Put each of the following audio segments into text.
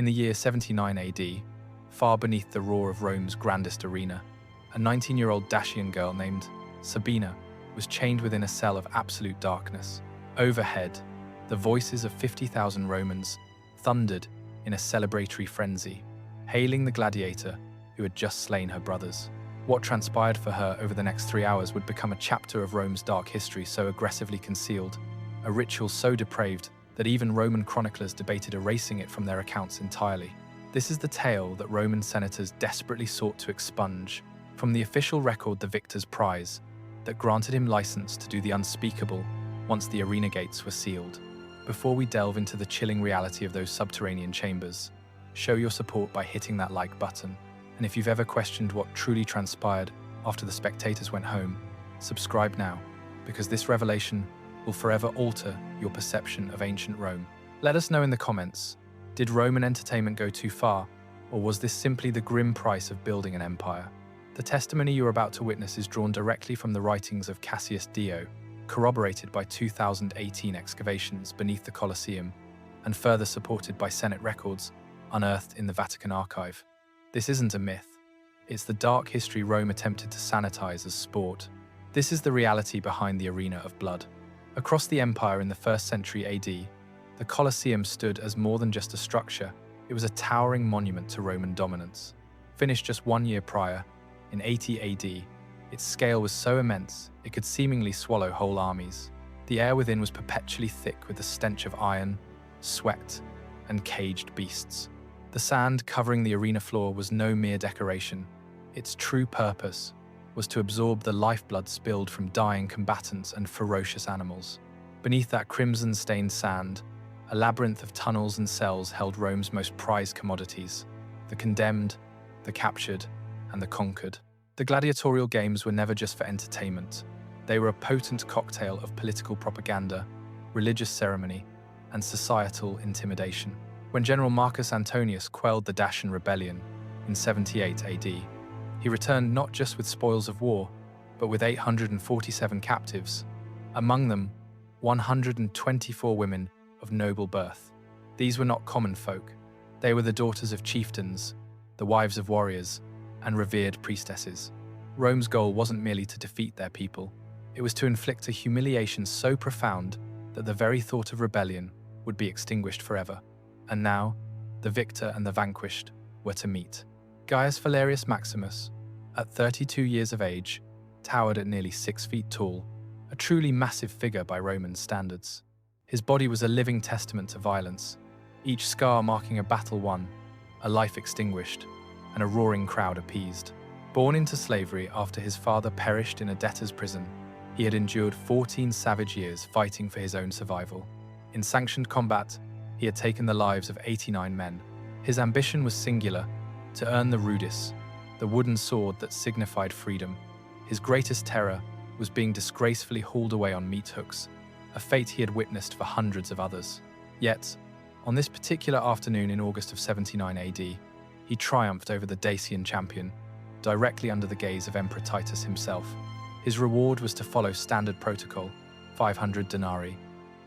In the year 79 AD, far beneath the roar of Rome's grandest arena, a 19-year-old Dacian girl named Sabina was chained within a cell of absolute darkness. Overhead, the voices of 50,000 Romans thundered in a celebratory frenzy, hailing the gladiator who had just slain her brothers. What transpired for her over the next 3 hours would become a chapter of Rome's dark history so aggressively concealed, a ritual so depraved that even Roman chroniclers debated erasing it from their accounts entirely. This is the tale that Roman senators desperately sought to expunge from the official record, the victor's prize, that granted him license to do the unspeakable once the arena gates were sealed. Before we delve into the chilling reality of those subterranean chambers, show your support by hitting that like button. And if you've ever questioned what truly transpired after the spectators went home, subscribe now, because this revelation will forever alter your perception of ancient Rome. Let us know in the comments, did Roman entertainment go too far, or was this simply the grim price of building an empire? The testimony you are about to witness is drawn directly from the writings of Cassius Dio, corroborated by 2018 excavations beneath the Colosseum, and further supported by Senate records unearthed in the Vatican archive. This isn't a myth. It's the dark history Rome attempted to sanitize as sport. This is the reality behind the arena of blood. Across the empire in the 1st century AD, the Colosseum stood as more than just a structure. It was a towering monument to Roman dominance. Finished just 1 year prior, in 80 AD, its scale was so immense it could seemingly swallow whole armies. The air within was perpetually thick with the stench of iron, sweat, and caged beasts. The sand covering the arena floor was no mere decoration. Its true purpose was to absorb the lifeblood spilled from dying combatants and ferocious animals. Beneath that crimson-stained sand, a labyrinth of tunnels and cells held Rome's most prized commodities: the condemned, the captured, and the conquered. The gladiatorial games were never just for entertainment. They were a potent cocktail of political propaganda, religious ceremony, and societal intimidation. When General Marcus Antonius quelled the Dacian rebellion in 78 AD, he returned not just with spoils of war, but with 847 captives, among them 124 women of noble birth. These were not common folk. They were the daughters of chieftains, the wives of warriors, and revered priestesses. Rome's goal wasn't merely to defeat their people. It was to inflict a humiliation so profound that the very thought of rebellion would be extinguished forever. And now, the victor and the vanquished were to meet. Gaius Valerius Maximus, at 32 years of age, towered at nearly 6 feet tall, a truly massive figure by Roman standards. His body was a living testament to violence, each scar marking a battle won, a life extinguished, and a roaring crowd appeased. Born into slavery after his father perished in a debtor's prison, he had endured 14 savage years fighting for his own survival. In sanctioned combat, he had taken the lives of 89 men. His ambition was singular: to earn the rudis, the wooden sword that signified freedom. His greatest terror was being disgracefully hauled away on meat hooks, a fate he had witnessed for hundreds of others. Yet, on this particular afternoon in August of 79 AD, he triumphed over the Dacian champion, directly under the gaze of Emperor Titus himself. His reward was to follow standard protocol: 500 denarii,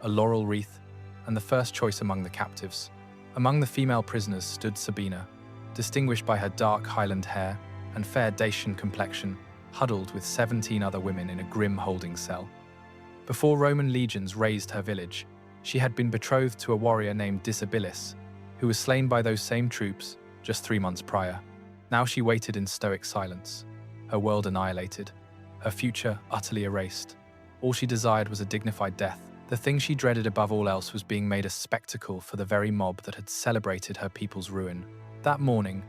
a laurel wreath, and the first choice among the captives. Among the female prisoners stood Sabina, distinguished by her dark Highland hair and fair Dacian complexion, huddled with 17 other women in a grim holding cell. Before Roman legions razed her village, she had been betrothed to a warrior named Disabilis, who was slain by those same troops just 3 months prior. Now she waited in stoic silence, her world annihilated, her future utterly erased. All she desired was a dignified death. The thing she dreaded above all else was being made a spectacle for the very mob that had celebrated her people's ruin. That morning,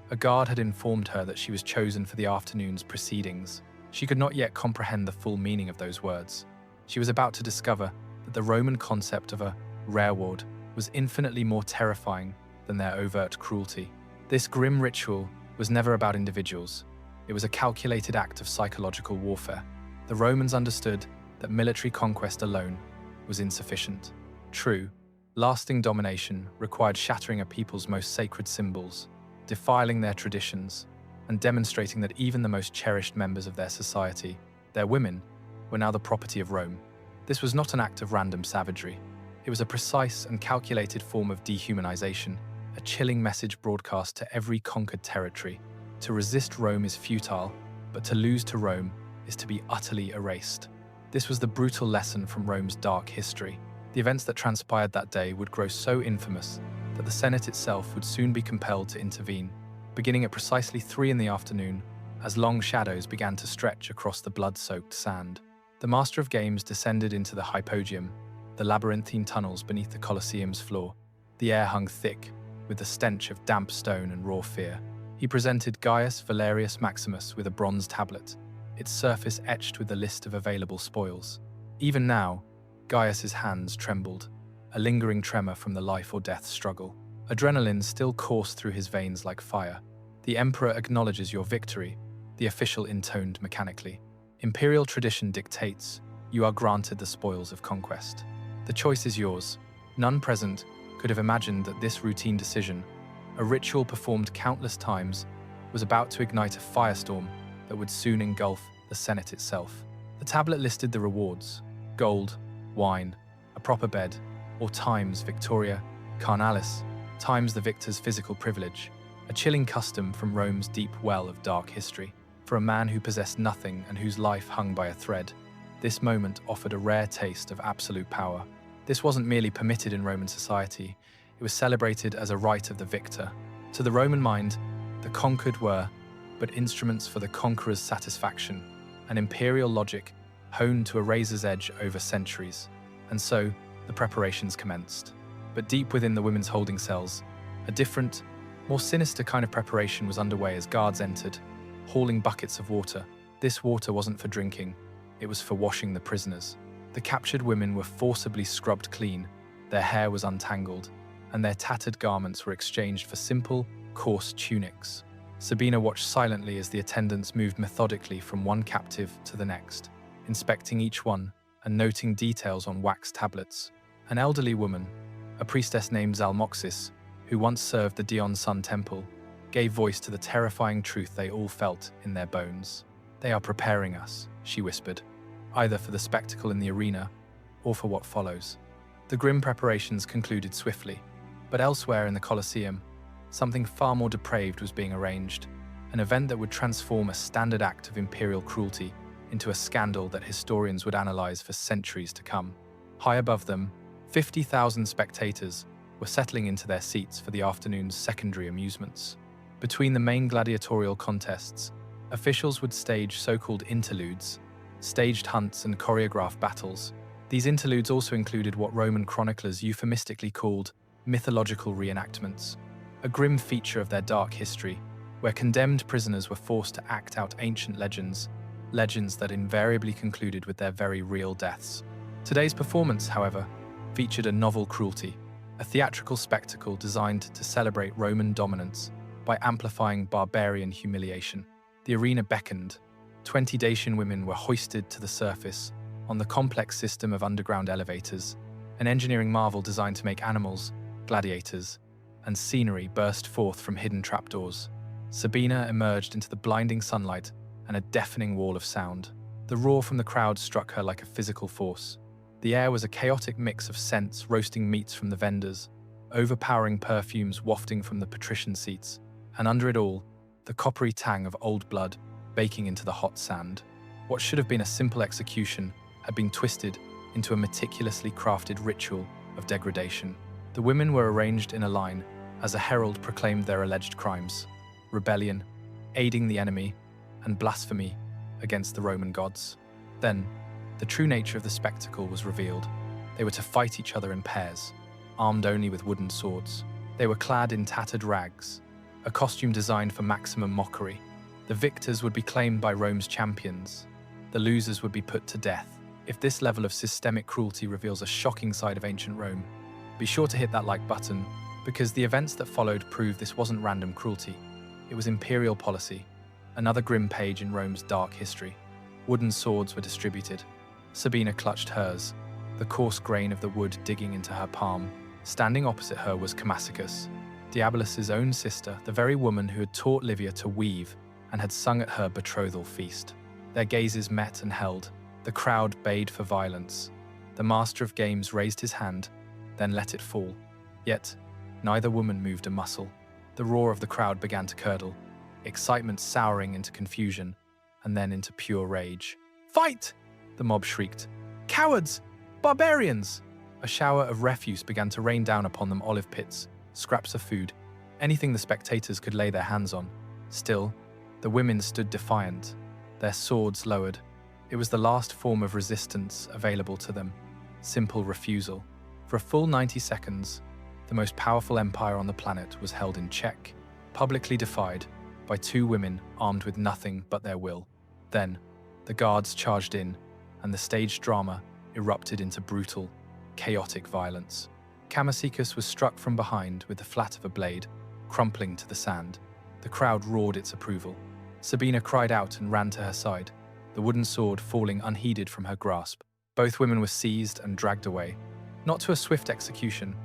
a guard had informed her that she was chosen for the afternoon's proceedings. She could not yet comprehend the full meaning of those words. She was about to discover that the Roman concept of a rereward was infinitely more terrifying than their overt cruelty. This grim ritual was never about individuals. It was a calculated act of psychological warfare. The Romans understood that military conquest alone was insufficient. True, lasting domination required shattering a people's most sacred symbols, defiling their traditions, and demonstrating that even the most cherished members of their society, their women, were now the property of Rome. This was not an act of random savagery. It was a precise and calculated form of dehumanization, a chilling message broadcast to every conquered territory. To resist Rome is futile, but to lose to Rome is to be utterly erased. This was the brutal lesson from Rome's dark history. The events that transpired that day would grow so infamous that the Senate itself would soon be compelled to intervene. Beginning at precisely 3 in the afternoon, as long shadows began to stretch across the blood-soaked sand, the Master of Games descended into the hypogeum, the labyrinthine tunnels beneath the Colosseum's floor. The air hung thick with the stench of damp stone and raw fear. He presented Gaius Valerius Maximus with a bronze tablet, its surface etched with the list of available spoils. Even now, Gaius's hands trembled, a lingering tremor from the life-or-death struggle. Adrenaline still coursed through his veins like fire. The Emperor acknowledges your victory, the official intoned mechanically. Imperial tradition dictates you are granted the spoils of conquest. The choice is yours. None present could have imagined that this routine decision, a ritual performed countless times, was about to ignite a firestorm that would soon engulf the Senate itself. The tablet listed the rewards: gold, wine, a proper bed, or times Victoria Carnalis, times the victor's physical privilege, a chilling custom from Rome's deep well of dark history. For a man who possessed nothing and whose life hung by a thread, this moment offered a rare taste of absolute power. This wasn't merely permitted in Roman society, it was celebrated as a right of the victor. To the Roman mind, the conquered were but instruments for the conqueror's satisfaction, an imperial logic honed to a razor's edge over centuries. And so, the preparations commenced. But deep within the women's holding cells, a different, more sinister kind of preparation was underway as guards entered, hauling buckets of water. This water wasn't for drinking, it was for washing the prisoners. The captured women were forcibly scrubbed clean, their hair was untangled, and their tattered garments were exchanged for simple, coarse tunics. Sabina watched silently as the attendants moved methodically from one captive to the next, inspecting each one and noting details on wax tablets. An elderly woman, a priestess named Zalmoxis, who once served the Dion Sun Temple, gave voice to the terrifying truth they all felt in their bones. "They are preparing us," she whispered, either for the spectacle in the arena or for what follows. The grim preparations concluded swiftly, but elsewhere in the Colosseum, something far more depraved was being arranged, an event that would transform a standard act of imperial cruelty into a scandal that historians would analyze for centuries to come. High above them, 50,000 spectators were settling into their seats for the afternoon's secondary amusements. Between the main gladiatorial contests, officials would stage so-called interludes, staged hunts and choreographed battles. These interludes also included what Roman chroniclers euphemistically called mythological reenactments, a grim feature of their dark history, where condemned prisoners were forced to act out ancient legends that invariably concluded with their very real deaths. Today's performance, however, featured a novel cruelty, a theatrical spectacle designed to celebrate Roman dominance by amplifying barbarian humiliation. The arena beckoned. 20 Dacian women were hoisted to the surface on the complex system of underground elevators, an engineering marvel designed to make animals, gladiators, and scenery burst forth from hidden trapdoors. Sabina emerged into the blinding sunlight and a deafening wall of sound. The roar from the crowd struck her like a physical force. The air was a chaotic mix of scents, roasting meats from the vendors, overpowering perfumes wafting from the patrician seats, and under it all, the coppery tang of old blood baking into the hot sand. What should have been a simple execution had been twisted into a meticulously crafted ritual of degradation. The women were arranged in a line as a herald proclaimed their alleged crimes: rebellion, aiding the enemy, and blasphemy against the Roman gods. Then, the true nature of the spectacle was revealed. They were to fight each other in pairs, armed only with wooden swords. They were clad in tattered rags, a costume designed for maximum mockery. The victors would be claimed by Rome's champions. The losers would be put to death. If this level of systemic cruelty reveals a shocking side of ancient Rome, be sure to hit that like button, because the events that followed prove this wasn't random cruelty. It was imperial policy, another grim page in Rome's dark history. Wooden swords were distributed. Sabina clutched hers, the coarse grain of the wood digging into her palm. Standing opposite her was Camacicus, Diabolus's own sister, the very woman who had taught Livia to weave and had sung at her betrothal feast. Their gazes met and held. The crowd bayed for violence. The Master of Games raised his hand, then let it fall. Yet, Neither woman moved a muscle. The roar of the crowd began to curdle, excitement souring into confusion, and then into pure rage. "Fight!" the mob shrieked. "Cowards! Barbarians!" A shower of refuse began to rain down upon them: olive pits, scraps of food, anything the spectators could lay their hands on. Still, the women stood defiant, their swords lowered. It was the last form of resistance available to them: simple refusal. For a full 90 seconds, the most powerful empire on the planet was held in check, publicly defied by two women armed with nothing but their will. Then, the guards charged in, and the staged drama erupted into brutal, chaotic violence. Kamasikas was struck from behind with the flat of a blade, crumpling to the sand. The crowd roared its approval. Sabina cried out and ran to her side, the wooden sword falling unheeded from her grasp. Both women were seized and dragged away, not to a swift execution,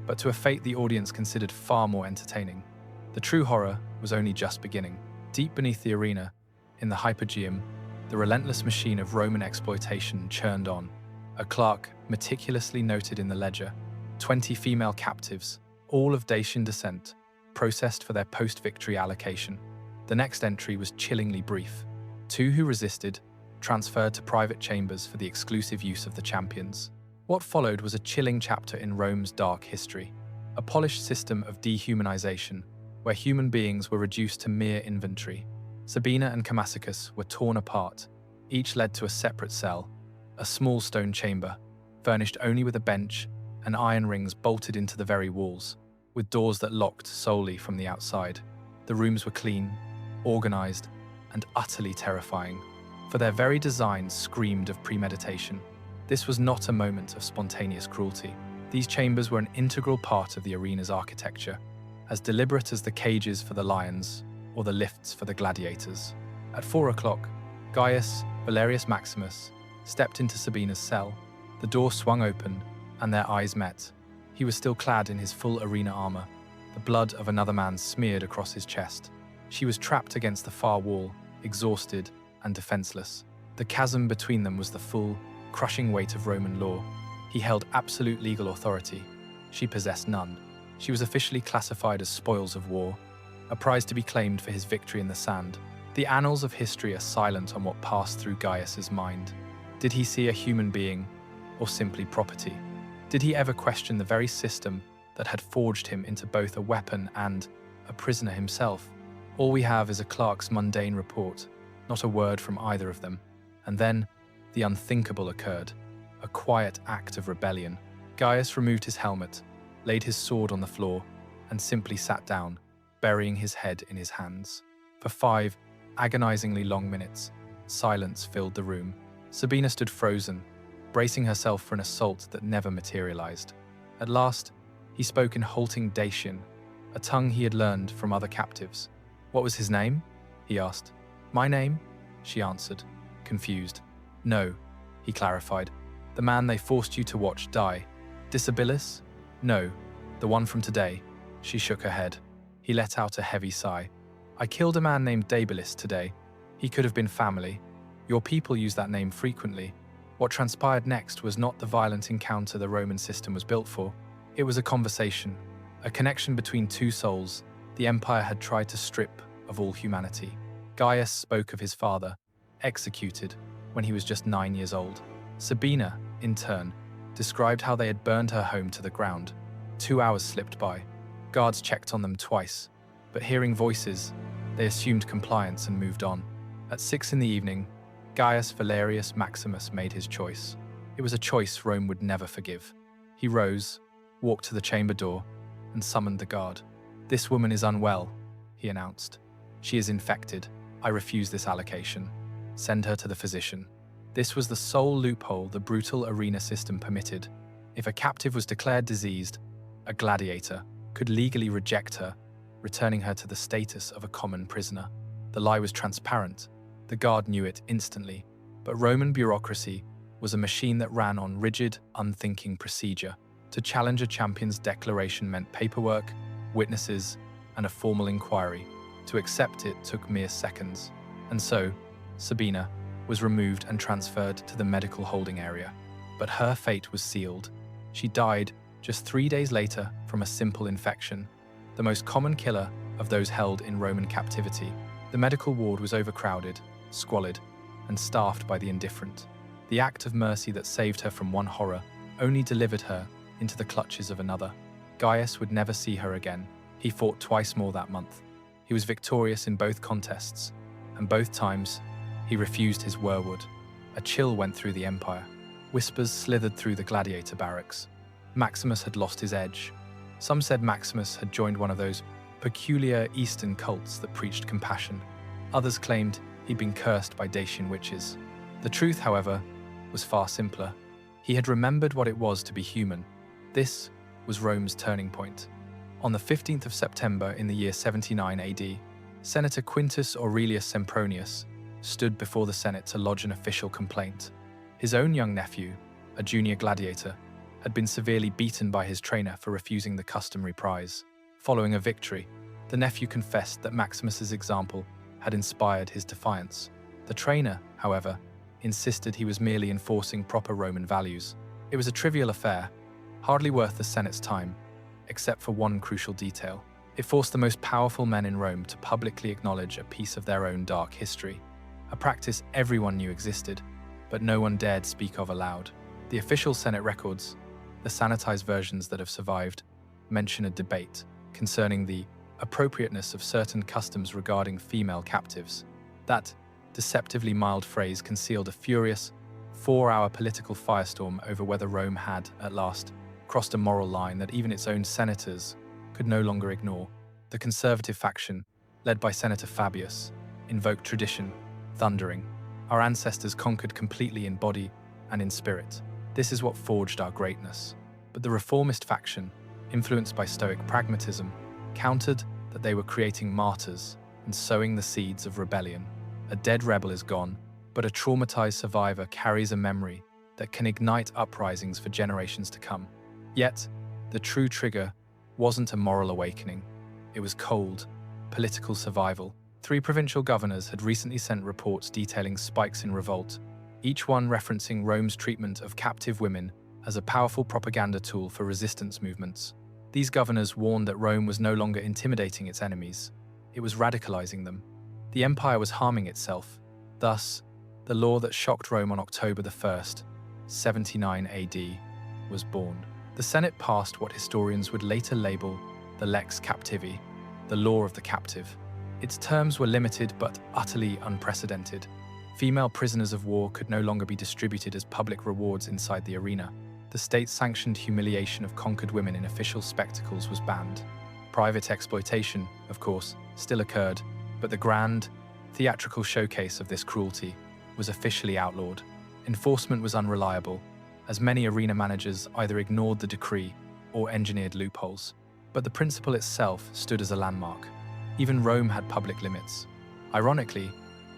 but to a fate the audience considered far more entertaining. The true horror was only just beginning. Deep beneath the arena, in the hypogeum, the relentless machine of Roman exploitation churned on. A clerk meticulously noted in the ledger 20 female captives, all of Dacian descent, processed for their post-victory allocation. The next entry was chillingly brief: 2 who resisted, transferred to private chambers for the exclusive use of the champions. What followed was a chilling chapter in Rome's dark history, a polished system of dehumanization, where human beings were reduced to mere inventory. Sabina and Kamasikas were torn apart, each led to a separate cell, a small stone chamber, furnished only with a bench and iron rings bolted into the very walls, with doors that locked solely from the outside. The rooms were clean, organized, and utterly terrifying, for their very design screamed of premeditation. This was not a moment of spontaneous cruelty. These chambers were an integral part of the arena's architecture, as deliberate as the cages for the lions or the lifts for the gladiators. At 4 o'clock, Gaius Valerius Maximus stepped into Sabina's cell. The door swung open, and their eyes met. He was still clad in his full arena armor, the blood of another man smeared across his chest. She was trapped against the far wall, exhausted and defenseless. The chasm between them was the full, crushing weight of Roman law. He held absolute legal authority. She possessed none. She was officially classified as spoils of war, a prize to be claimed for his victory in the sand. The annals of history are silent on what passed through Gaius's mind. Did he see a human being, or simply property? Did he ever question the very system that had forged him into both a weapon and a prisoner himself? All we have is a clerk's mundane report, not a word from either of them. And then, the unthinkable occurred, a quiet act of rebellion. Gaius removed his helmet, laid his sword on the floor, and simply sat down, burying his head in his hands. For 5 agonizingly long minutes, silence filled the room. Sabina stood frozen, bracing herself for an assault that never materialized. At last, he spoke in halting Dacian, a tongue he had learned from other captives. "What was his name?" he asked. "My name?" she answered, confused. "No," he clarified. "The man they forced you to watch die." "Disabilis?" "No, the one from today." She shook her head. He let out a heavy sigh. "I killed a man named Dabilis today. He could have been family. Your people use that name frequently." What transpired next was not the violent encounter the Roman system was built for. It was a conversation, a connection between two souls the empire had tried to strip of all humanity. Gaius spoke of his father, executed when he was just 9 years old. Sabina, in turn, described how they had burned her home to the ground. 2 hours slipped by. Guards checked on them twice, but hearing voices, they assumed compliance and moved on. At 6 in the evening, Gaius Valerius Maximus made his choice. It was a choice Rome would never forgive. He rose, walked to the chamber door, and summoned the guard. "This woman is unwell," he announced. "She is infected. I refuse this allocation. Send her to the physician." This was the sole loophole the brutal arena system permitted. If a captive was declared diseased, a gladiator could legally reject her, returning her to the status of a common prisoner. The lie was transparent. The guard knew it instantly, but Roman bureaucracy was a machine that ran on rigid, unthinking procedure. To challenge a champion's declaration meant paperwork, witnesses, and a formal inquiry. To accept it took mere seconds. And so, Sabina was removed and transferred to the medical holding area. But her fate was sealed. She died just 3 days later from a simple infection, the most common killer of those held in Roman captivity. The medical ward was overcrowded, squalid, and staffed by the indifferent. The act of mercy that saved her from one horror only delivered her into the clutches of another. Gaius would never see her again. He fought twice more that month. He was victorious in both contests, and both times he refused his werewood. A chill went through the empire. Whispers slithered through the gladiator barracks. Maximus had lost his edge. Some said Maximus had joined one of those peculiar Eastern cults that preached compassion. Others claimed he'd been cursed by Dacian witches. The truth, however, was far simpler. He had remembered what it was to be human. This was Rome's turning point. On the 15th of September in the year 79 AD, Senator Quintus Aurelius Sempronius stood before the Senate to lodge an official complaint. His own young nephew, a junior gladiator, had been severely beaten by his trainer for refusing the customary prize. Following a victory, the nephew confessed that Maximus's example had inspired his defiance. The trainer, however, insisted he was merely enforcing proper Roman values. It was a trivial affair, hardly worth the Senate's time, except for one crucial detail. It forced the most powerful men in Rome to publicly acknowledge a piece of their own dark history, a practice everyone knew existed, but no one dared speak of aloud. The official Senate records, the sanitized versions that have survived, mention a debate concerning the appropriateness of certain customs regarding female captives. That deceptively mild phrase concealed a furious, 4-hour political firestorm over whether Rome had, at last, crossed a moral line that even its own senators could no longer ignore. The conservative faction, led by Senator Fabius, invoked tradition, thundering, "Our ancestors conquered completely in body and in spirit. This is what forged our greatness." But the reformist faction, influenced by Stoic pragmatism, countered that they were creating martyrs and sowing the seeds of rebellion. A dead rebel is gone, but a traumatized survivor carries a memory that can ignite uprisings for generations to come. Yet, the true trigger wasn't a moral awakening. It was cold, political survival. 3 provincial governors had recently sent reports detailing spikes in revolt, each one referencing Rome's treatment of captive women as a powerful propaganda tool for resistance movements. These governors warned that Rome was no longer intimidating its enemies, it was radicalizing them. The empire was harming itself. Thus, the law that shocked Rome on October 1st, 79 AD, was born. The Senate passed what historians would later label the lex captivi, the law of the captive. Its terms were limited but utterly unprecedented. Female prisoners of war could no longer be distributed as public rewards inside the arena. The state-sanctioned humiliation of conquered women in official spectacles was banned. Private exploitation, of course, still occurred, but the grand, theatrical showcase of this cruelty was officially outlawed. Enforcement was unreliable, as many arena managers either ignored the decree or engineered loopholes. But the principle itself stood as a landmark. Even Rome had public limits. Ironically,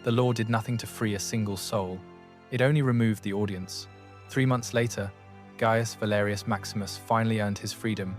the law did nothing to free a single soul. It only removed the audience. 3 months later, Gaius Valerius Maximus finally earned his freedom,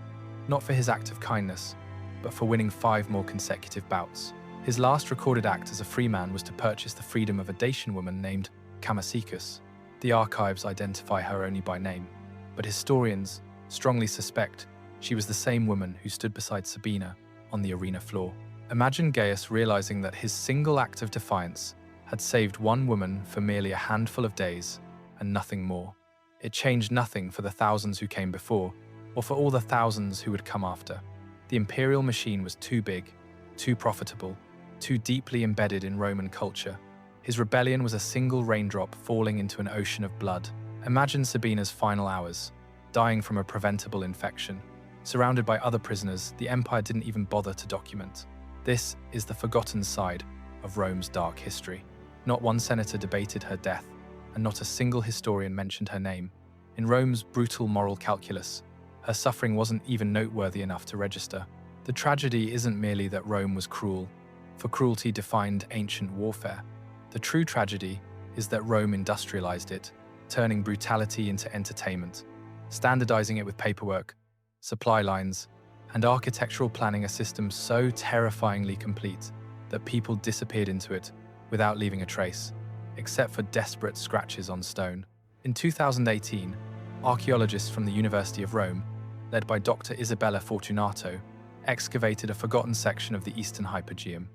not for his act of kindness, but for winning 5 more consecutive bouts. His last recorded act as a free man was to purchase the freedom of a Dacian woman named Camasichus. The archives identify her only by name, but historians strongly suspect she was the same woman who stood beside Sabina on the arena floor. Imagine Gaius realizing that his single act of defiance had saved one woman for merely a handful of days and nothing more. It changed nothing for the thousands who came before, or for all the thousands who would come after. The imperial machine was too big, too profitable, too deeply embedded in Roman culture. His rebellion was a single raindrop falling into an ocean of blood. Imagine Sabina's final hours, dying from a preventable infection. Surrounded by other prisoners, the empire didn't even bother to document. This is the forgotten side of Rome's dark history. Not one senator debated her death, and not a single historian mentioned her name. In Rome's brutal moral calculus, her suffering wasn't even noteworthy enough to register. The tragedy isn't merely that Rome was cruel, for cruelty defined ancient warfare. The true tragedy is that Rome industrialized it, turning brutality into entertainment, standardizing it with paperwork, supply lines, and architectural planning, a system so terrifyingly complete that people disappeared into it without leaving a trace, except for desperate scratches on stone. In 2018, archaeologists from the University of Rome led by Dr. Isabella Fortunato, excavated a forgotten section of the eastern hypogeum.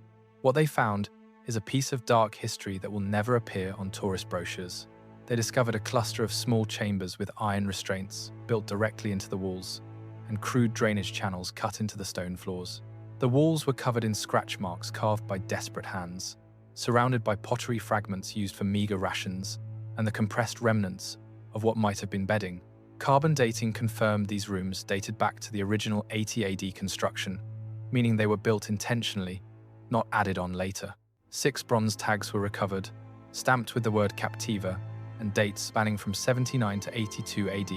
What they found is a piece of dark history that will never appear on tourist brochures. They discovered a cluster of small chambers with iron restraints built directly into the walls, and crude drainage channels cut into the stone floors. The walls were covered in scratch marks carved by desperate hands, surrounded by pottery fragments used for meager rations, and the compressed remnants of what might have been bedding. Carbon dating confirmed these rooms dated back to the original 80 AD construction, meaning they were built intentionally, not added on later. 6 bronze tags were recovered, stamped with the word captiva, and dates spanning from 79 to 82 AD,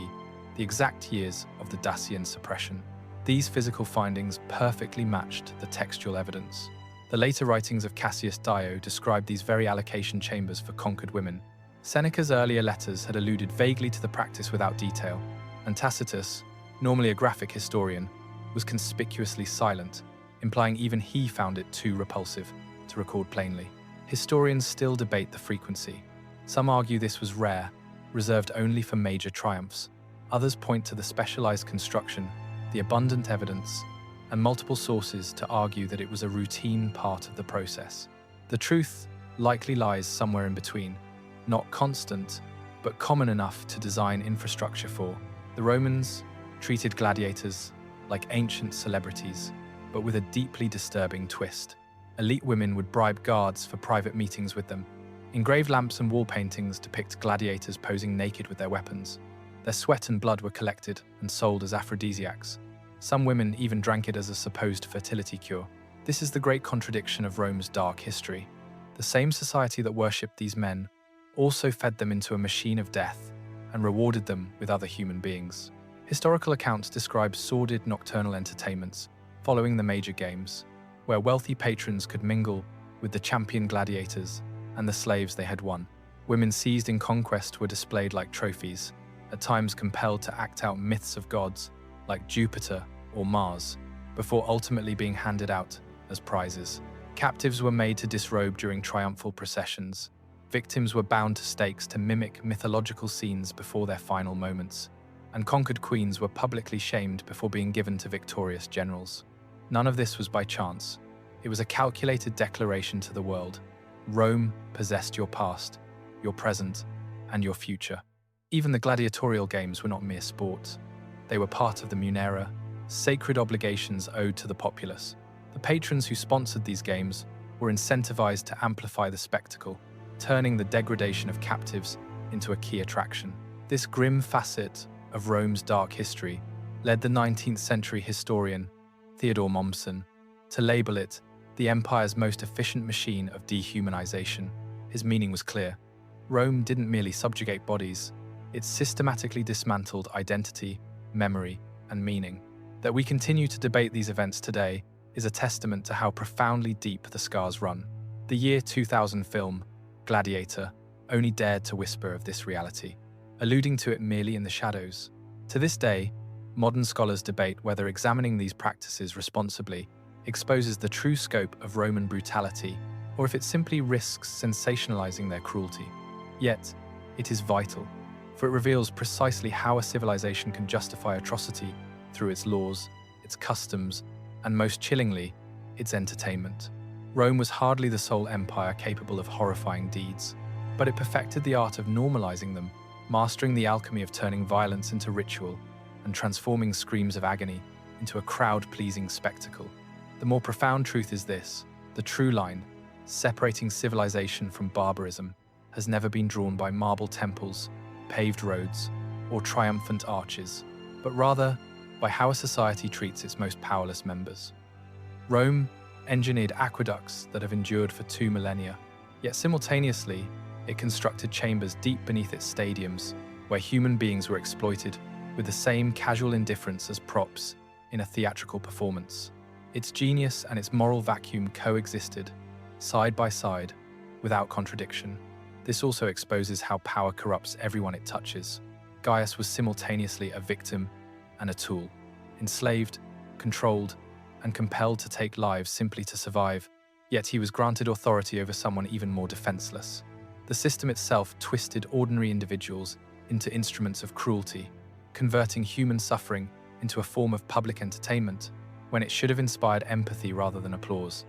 the exact years of the Dacian suppression. These physical findings perfectly matched the textual evidence. The later writings of Cassius Dio described these very allocation chambers for conquered women. Seneca's earlier letters had alluded vaguely to the practice without detail, and Tacitus, normally a graphic historian, was conspicuously silent, implying even he found it too repulsive to record plainly. Historians still debate the frequency. Some argue this was rare, reserved only for major triumphs. Others point to the specialized construction, the abundant evidence, and multiple sources to argue that it was a routine part of the process. The truth likely lies somewhere in between, not constant, but common enough to design infrastructure for. The Romans treated gladiators like ancient celebrities, but with a deeply disturbing twist. Elite women would bribe guards for private meetings with them. Engraved lamps and wall paintings depict gladiators posing naked with their weapons. Their sweat and blood were collected and sold as aphrodisiacs. Some women even drank it as a supposed fertility cure. This is the great contradiction of Rome's dark history. The same society that worshipped these men also fed them into a machine of death and rewarded them with other human beings. Historical accounts describe sordid nocturnal entertainments following the major games, where wealthy patrons could mingle with the champion gladiators and the slaves they had won. Women seized in conquest were displayed like trophies, at times compelled to act out myths of gods like Jupiter or Mars, before ultimately being handed out as prizes. Captives were made to disrobe during triumphal processions. Victims were bound to stakes to mimic mythological scenes before their final moments, and conquered queens were publicly shamed before being given to victorious generals. None of this was by chance. It was a calculated declaration to the world. Rome possessed your past, your present, and your future. Even the gladiatorial games were not mere sports. They were part of the munera, sacred obligations owed to the populace. The patrons who sponsored these games were incentivized to amplify the spectacle, turning the degradation of captives into a key attraction. This grim facet of Rome's dark history led the 19th century historian Theodore Mommsen to label it the empire's most efficient machine of dehumanization. His meaning was clear. Rome didn't merely subjugate bodies, it systematically dismantled identity, memory, and meaning. That we continue to debate these events today is a testament to how profoundly deep the scars run. The year 2000 film, Gladiator, only dared to whisper of this reality, alluding to it merely in the shadows. To this day, modern scholars debate whether examining these practices responsibly exposes the true scope of Roman brutality, or if it simply risks sensationalizing their cruelty. Yet, it is vital, for it reveals precisely how a civilization can justify atrocity through its laws, its customs, and most chillingly, its entertainment. Rome was hardly the sole empire capable of horrifying deeds, but it perfected the art of normalizing them, mastering the alchemy of turning violence into ritual and transforming screams of agony into a crowd-pleasing spectacle. The more profound truth is this: the true line, separating civilization from barbarism, has never been drawn by marble temples, paved roads, or triumphant arches, but rather by how a society treats its most powerless members. Rome engineered aqueducts that have endured for 2 millennia, yet simultaneously, it constructed chambers deep beneath its stadiums, where human beings were exploited with the same casual indifference as props in a theatrical performance. Its genius and its moral vacuum coexisted, side by side, without contradiction. This also exposes how power corrupts everyone it touches. Gaius was simultaneously a victim and a tool, enslaved, controlled, and compelled to take lives simply to survive, yet he was granted authority over someone even more defenseless. The system itself twisted ordinary individuals into instruments of cruelty, converting human suffering into a form of public entertainment when it should have inspired empathy rather than applause.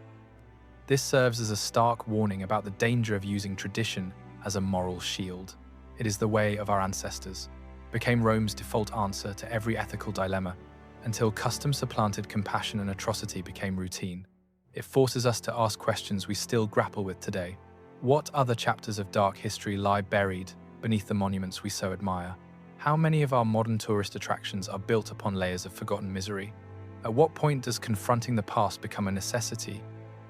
This serves as a stark warning about the danger of using tradition as a moral shield. It is the way of our ancestors, became Rome's default answer to every ethical dilemma, until custom supplanted compassion and atrocity became routine. It forces us to ask questions we still grapple with today. What other chapters of dark history lie buried beneath the monuments we so admire? How many of our modern tourist attractions are built upon layers of forgotten misery? At what point does confronting the past become a necessity?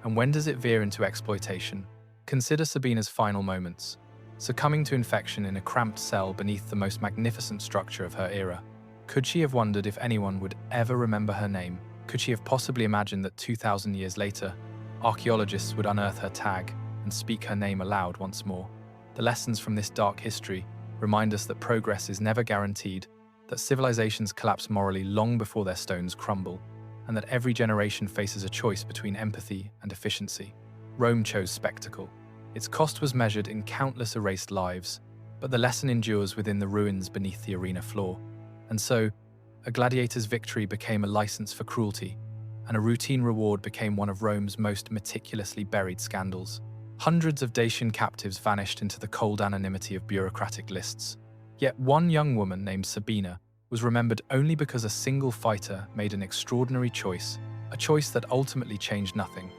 And when does it veer into exploitation? Consider Sabina's final moments, succumbing to infection in a cramped cell beneath the most magnificent structure of her era. Could she have wondered if anyone would ever remember her name? Could she have possibly imagined that 2,000 years later, archaeologists would unearth her tag and speak her name aloud once more? The lessons from this dark history remind us that progress is never guaranteed, that civilizations collapse morally long before their stones crumble, and that every generation faces a choice between empathy and efficiency. Rome chose spectacle. Its cost was measured in countless erased lives, but the lesson endures within the ruins beneath the arena floor. And so, a gladiator's victory became a license for cruelty, and a routine reward became one of Rome's most meticulously buried scandals. Hundreds of Dacian captives vanished into the cold anonymity of bureaucratic lists. Yet one young woman named Sabina was remembered only because a single fighter made an extraordinary choice, a choice that ultimately changed nothing,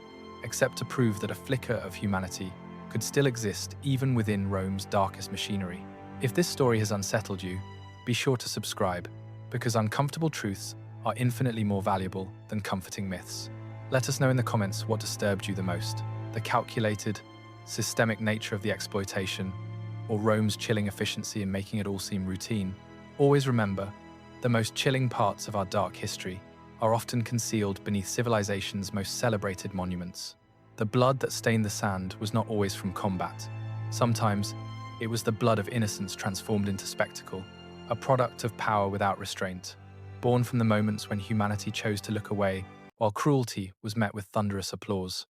except to prove that a flicker of humanity could still exist even within Rome's darkest machinery. If this story has unsettled you, be sure to subscribe, because uncomfortable truths are infinitely more valuable than comforting myths. Let us know in the comments what disturbed you the most: the calculated, systemic nature of the exploitation, or Rome's chilling efficiency in making it all seem routine. Always remember, the most chilling parts of our dark history are often concealed beneath civilization's most celebrated monuments. The blood that stained the sand was not always from combat. Sometimes, it was the blood of innocence transformed into spectacle, a product of power without restraint, born from the moments when humanity chose to look away while cruelty was met with thunderous applause.